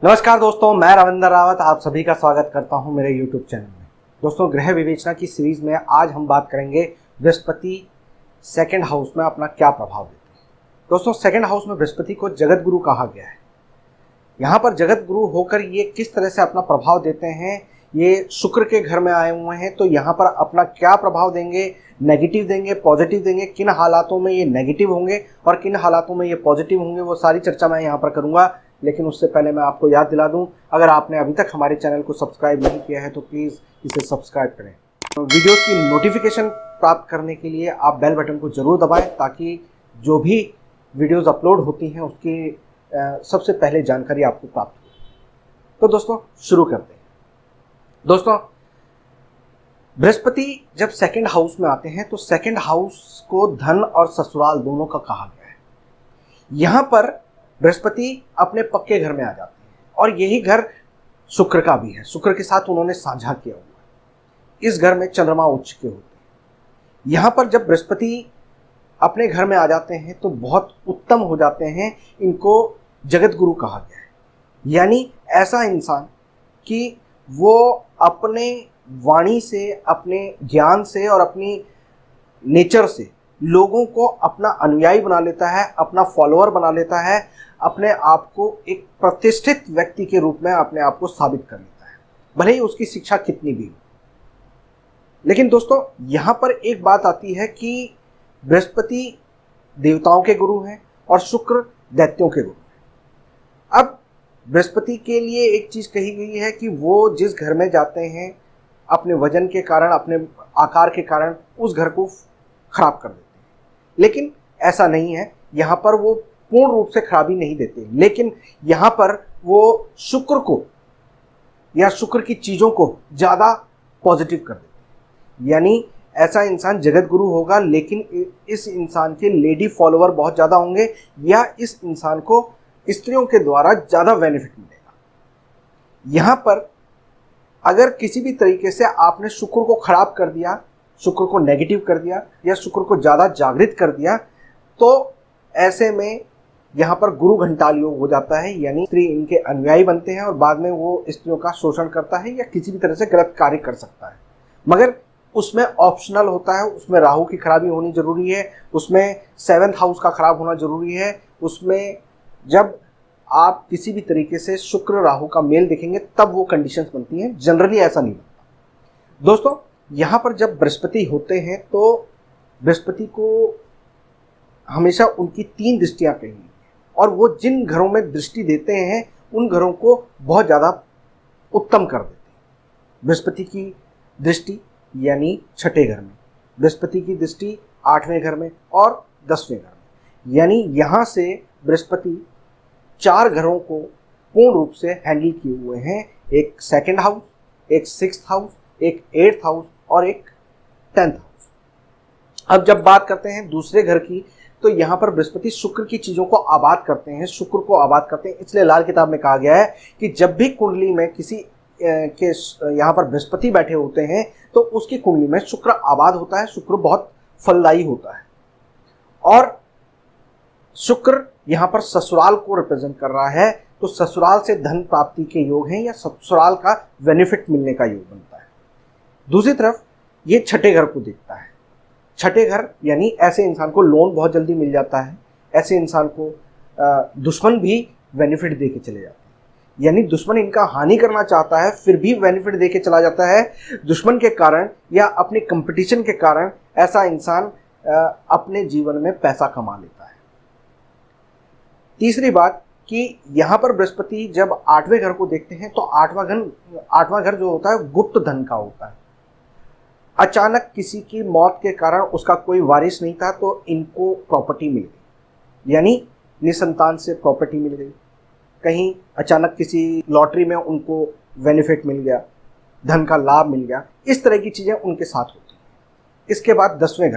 नमस्कार दोस्तों, मैं रविंद्र रावत आप सभी का स्वागत करता हूं मेरे YouTube चैनल में। दोस्तों, ग्रह विवेचना की सीरीज में आज हम बात करेंगे बृहस्पति सेकंड हाउस में अपना क्या प्रभाव देते हैं। दोस्तों, सेकंड हाउस में बृहस्पति को जगत गुरु कहा गया है। यहाँ पर जगत गुरु होकर ये किस तरह से अपना प्रभाव देते हैं, ये शुक्र के घर में आए हुए हैं, तो यहाँ पर अपना क्या प्रभाव देंगे, नेगेटिव देंगे, पॉजिटिव देंगे, किन हालातों में ये नेगेटिव होंगे और किन हालातों में ये पॉजिटिव होंगे, वो सारी चर्चा मैं यहाँ पर करूँगा। लेकिन उससे पहले मैं आपको याद दिला दूं, अगर आपने अभी तक हमारे चैनल को सब्सक्राइब नहीं किया है तो प्लीज़ इसे सब्सक्राइब करें। तो वीडियो की नोटिफिकेशन प्राप्त करने के लिए आप बेल बटन को ज़रूर दबाएं, ताकि जो भी वीडियोस अपलोड होती हैं उसकी सबसे पहले जानकारी आपको प्राप्त हो। तो दोस्तों, शुरू करते हैं। दोस्तों, बृहस्पति जब सेकंड हाउस में आते हैं तो सेकंड हाउस को धन और ससुराल दोनों का कहा गया है। यहाँ पर बृहस्पति अपने पक्के घर में आ जाते हैं और यही घर शुक्र का भी है। शुक्र के साथ उन्होंने साझा किया हुआ है। इस घर में चंद्रमा उच्च के होते हैं। यहाँ पर जब बृहस्पति अपने घर में आ जाते हैं तो बहुत उत्तम हो जाते हैं। इनको जगत गुरु कहा गया है, यानी ऐसा इंसान कि वो अपने वाणी से, अपने ज्ञान से और अपनी नेचर से लोगों को अपना अनुयायी बना लेता है, अपना फॉलोअर बना लेता है, अपने आप को एक प्रतिष्ठित व्यक्ति के रूप में अपने आप को साबित कर लेता है, भले ही उसकी शिक्षा कितनी भी हो। लेकिन दोस्तों, यहाँ पर एक बात आती है कि बृहस्पति देवताओं के गुरु हैं और शुक्र दैत्यों के गुरु हैं। अब बृहस्पति के लिए एक चीज़ कही गई है कि वो जिस घर में जाते हैं अपने वजन के कारण, अपने आकार के कारण उस घर को खराब कर देते हैं। लेकिन ऐसा नहीं है, यहाँ पर वो पूर्ण रूप से खराबी नहीं देते, लेकिन यहाँ पर वो शुक्र को या शुक्र की चीज़ों को ज़्यादा पॉजिटिव कर देते हैं। यानी ऐसा इंसान जगत गुरु होगा, लेकिन इस इंसान के लेडी फॉलोअर बहुत ज़्यादा होंगे, या इस इंसान को स्त्रियों के द्वारा ज़्यादा बेनिफिट मिलेगा। यहाँ पर अगर किसी भी तरीके से आपने शुक्र को खराब कर दिया, शुक्र को नेगेटिव कर दिया या शुक्र को ज़्यादा जागृत कर दिया, तो ऐसे में यहाँ पर गुरु घंटाल योग हो जाता है। यानी स्त्री इनके अनुयायी बनते हैं और बाद में वो स्त्रियों का शोषण करता है या किसी भी तरह से गलत कार्य कर सकता है। मगर उसमें ऑप्शनल होता है, उसमें राहु की खराबी होनी जरूरी है, उसमें 7th हाउस का खराब होना जरूरी है, उसमें जब आप किसी भी तरीके से शुक्र राहु का मेल देखेंगे तब वो कंडीशंस बनती हैं। जनरली ऐसा नहीं बनता। दोस्तों, यहाँ पर जब बृहस्पति होते हैं तो बृहस्पति को हमेशा उनकी 3 दृष्टियाँ कही हैं, और वो जिन घरों में दृष्टि देते हैं उन घरों को बहुत ज़्यादा उत्तम कर देते हैं। बृहस्पति की दृष्टि यानी छठे घर में, बृहस्पति की दृष्टि 8वें घर में और 10वें घर में, यानी यहाँ से बृहस्पति 4 घरों को पूर्ण रूप से हैंडल किए हुए हैं। एक सेकंड हाउस, एक 6th हाउस, एक 8th हाउस और एक 10th हाउस। अब जब बात करते हैं दूसरे घर की, तो यहाँ पर बृहस्पति शुक्र की चीज़ों को आबाद करते हैं, शुक्र को आबाद करते हैं। इसलिए लाल किताब में कहा गया है कि जब भी कुंडली में किसी के यहाँ पर बृहस्पति बैठे होते हैं तो उसकी कुंडली में शुक्र आबाद होता है, शुक्र बहुत फलदायी होता है। और शुक्र यहाँ पर ससुराल को रिप्रेजेंट कर रहा है, तो ससुराल से धन प्राप्ति के योग हैं या ससुराल का बेनिफिट मिलने का योग बनता है। दूसरी तरफ ये छठे घर को देखता है। छठे घर यानी ऐसे इंसान को लोन बहुत जल्दी मिल जाता है, ऐसे इंसान को दुश्मन भी बेनिफिट दे के चले जाते हैं। यानी दुश्मन इनका हानि करना चाहता है फिर भी बेनिफिट दे के चला जाता है। दुश्मन के कारण या अपने कंपटीशन के कारण ऐसा इंसान अपने जीवन में पैसा कमा लेता है। तीसरी बात कि यहाँ पर बृहस्पति जब 8वें घर को देखते हैं तो 8वां घर जो होता है गुप्त धन का होता है। अचानक किसी की मौत के कारण उसका कोई वारिस नहीं था तो इनको प्रॉपर्टी मिल गई, यानी निसंतान से प्रॉपर्टी मिल गई। कहीं अचानक किसी लॉटरी में उनको बेनिफिट मिल गया, धन का लाभ मिल गया, इस तरह की चीज़ें उनके साथ होती हैं। इसके बाद 10वें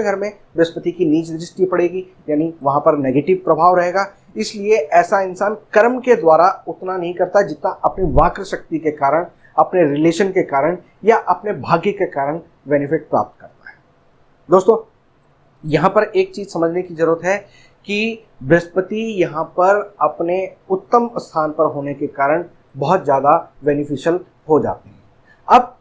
घर में बृहस्पति की नीच दृष्टि पड़ेगी, यानी वहाँ पर नेगेटिव प्रभाव रहेगा। इसलिए ऐसा इंसान कर्म के द्वारा उतना नहीं करता जितना अपनी वाक्र शक्ति के कारण, अपने रिलेशन के कारण या अपने भाग्य के कारण बेनिफिट प्राप्त करता है। दोस्तों, यहाँ पर एक चीज़ समझने की ज़रूरत है कि बृहस्पति यहाँ पर अपने उत्तम स्थान पर होने के कारण बहुत ज़्यादा बेनिफिशियल हो जाते हैं। अब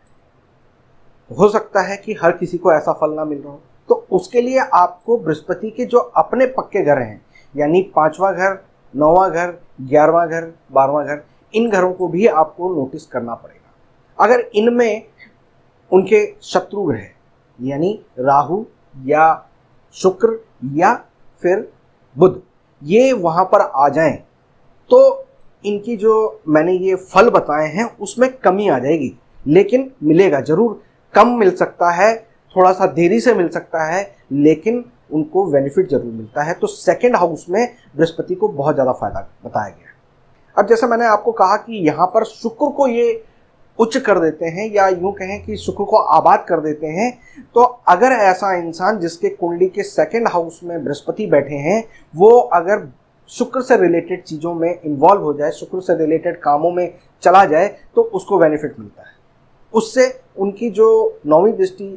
हो सकता है कि हर किसी को ऐसा फल ना मिल रहा हो, तो उसके लिए आपको बृहस्पति के जो अपने पक्के घर हैं, यानी 5वां घर, 9वां घर, 11वां घर, 12वां घर, इन घरों को भी आपको नोटिस करना पड़ेगा। अगर इनमें उनके शत्रु ग्रह यानी राहु या शुक्र या फिर बुध ये वहां पर आ जाएं, तो इनकी जो मैंने ये फल बताए हैं उसमें कमी आ जाएगी, लेकिन मिलेगा जरूर। कम मिल सकता है, थोड़ा सा देरी से मिल सकता है, लेकिन उनको बेनिफिट जरूर मिलता है। तो सेकंड हाउस में बृहस्पति को बहुत ज़्यादा फायदा बताया गया है। अब जैसे मैंने आपको कहा कि यहाँ पर शुक्र को ये उच्च कर देते हैं, या यूं कहें कि शुक्र को आबाद कर देते हैं, तो अगर ऐसा इंसान जिसके कुंडली के सेकंड हाउस में बृहस्पति बैठे हैं, वो अगर शुक्र से रिलेटेड चीज़ों में इन्वॉल्व हो जाए, शुक्र से रिलेटेड कामों में चला जाए, तो उसको बेनिफिट मिलता है। उससे उनकी जो 9वीं दृष्टि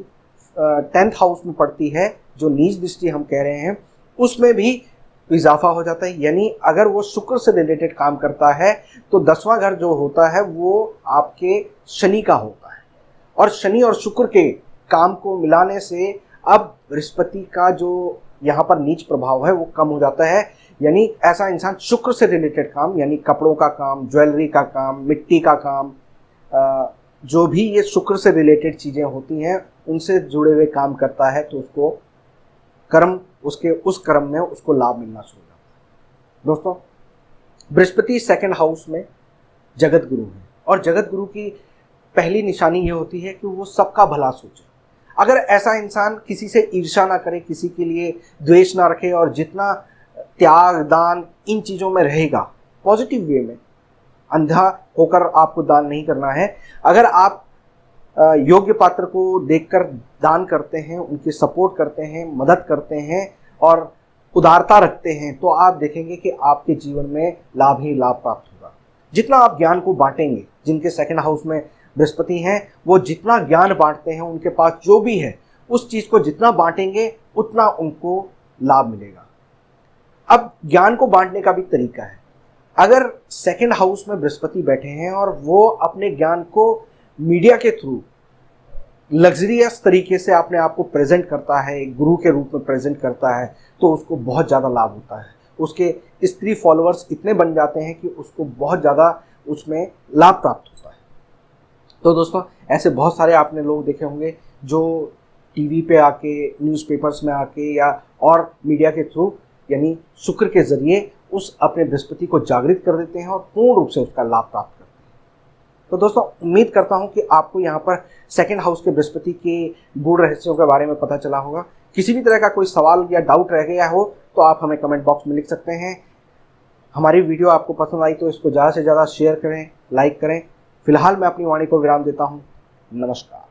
10th हाउस में पड़ती है, जो नीच दृष्टि हम कह रहे हैं, उसमें भी इजाफा हो जाता है। यानी अगर वो शुक्र से रिलेटेड काम करता है तो 10वां घर जो होता है वो आपके शनि का होता है, और शनि और शुक्र के काम को मिलाने से अब बृहस्पति का जो यहाँ पर नीच प्रभाव है वो कम हो जाता है। यानी ऐसा इंसान शुक्र से रिलेटेड काम, यानी कपड़ों का काम, ज्वेलरी का काम, मिट्टी का काम, जो भी ये शुक्र से रिलेटेड चीज़ें होती हैं उनसे जुड़े हुए काम करता है, तो उसको कर्म, उसके उस कर्म में उसको लाभ मिलना शुरू हो जाता है। दोस्तों, बृहस्पति सेकंड हाउस में जगत गुरु है, और जगत गुरु की पहली निशानी ये होती है कि वो सबका भला सोचे। अगर ऐसा इंसान किसी से ईर्ष्या ना करे, किसी के लिए द्वेष ना रखे, और जितना त्याग दान इन चीज़ों में रहेगा, पॉजिटिव वे में, अंधा होकर आपको दान नहीं करना है। अगर आप योग्य पात्र को देखकर दान करते हैं, उनकी सपोर्ट करते हैं, मदद करते हैं और उदारता रखते हैं, तो आप देखेंगे कि आपके जीवन में लाभ ही लाभ प्राप्त होगा। जितना आप ज्ञान को बांटेंगे, जिनके सेकंड हाउस में बृहस्पति हैं, वो जितना ज्ञान बांटते हैं, उनके पास जो भी है उस चीज़ को जितना बांटेंगे उतना उनको लाभ मिलेगा। अब ज्ञान को बांटने का भी तरीका है। अगर सेकंड हाउस में बृहस्पति बैठे हैं और वो अपने ज्ञान को मीडिया के थ्रू लग्जरियस तरीके से अपने आप को प्रेजेंट करता है, एक गुरु के रूप में प्रेजेंट करता है, तो उसको बहुत ज़्यादा लाभ होता है। उसके स्त्री फॉलोअर्स इतने बन जाते हैं कि उसको बहुत ज़्यादा उसमें लाभ प्राप्त होता है। तो दोस्तों, ऐसे बहुत सारे आपने लोग देखे होंगे जो टीवी पे आके, न्यूज़पेपर्स में आके या और मीडिया के थ्रू, यानी शुक्र के जरिए उस अपने बृहस्पति को जागृत कर देते हैं और पूर्ण रूप से उसका लाभ प्राप्त करते हैं। तो दोस्तों, उम्मीद करता हूं कि आपको यहाँ पर सेकंड हाउस के बृहस्पति के गूढ़ रहस्यों के बारे में पता चला होगा। किसी भी तरह का कोई सवाल या डाउट रह गया हो तो आप हमें कमेंट बॉक्स में लिख सकते हैं। हमारी वीडियो आपको पसंद आई तो इसको ज़्यादा से ज़्यादा शेयर करें, लाइक करें। फिलहाल मैं अपनी वाणी को विराम देता हूँ। नमस्कार।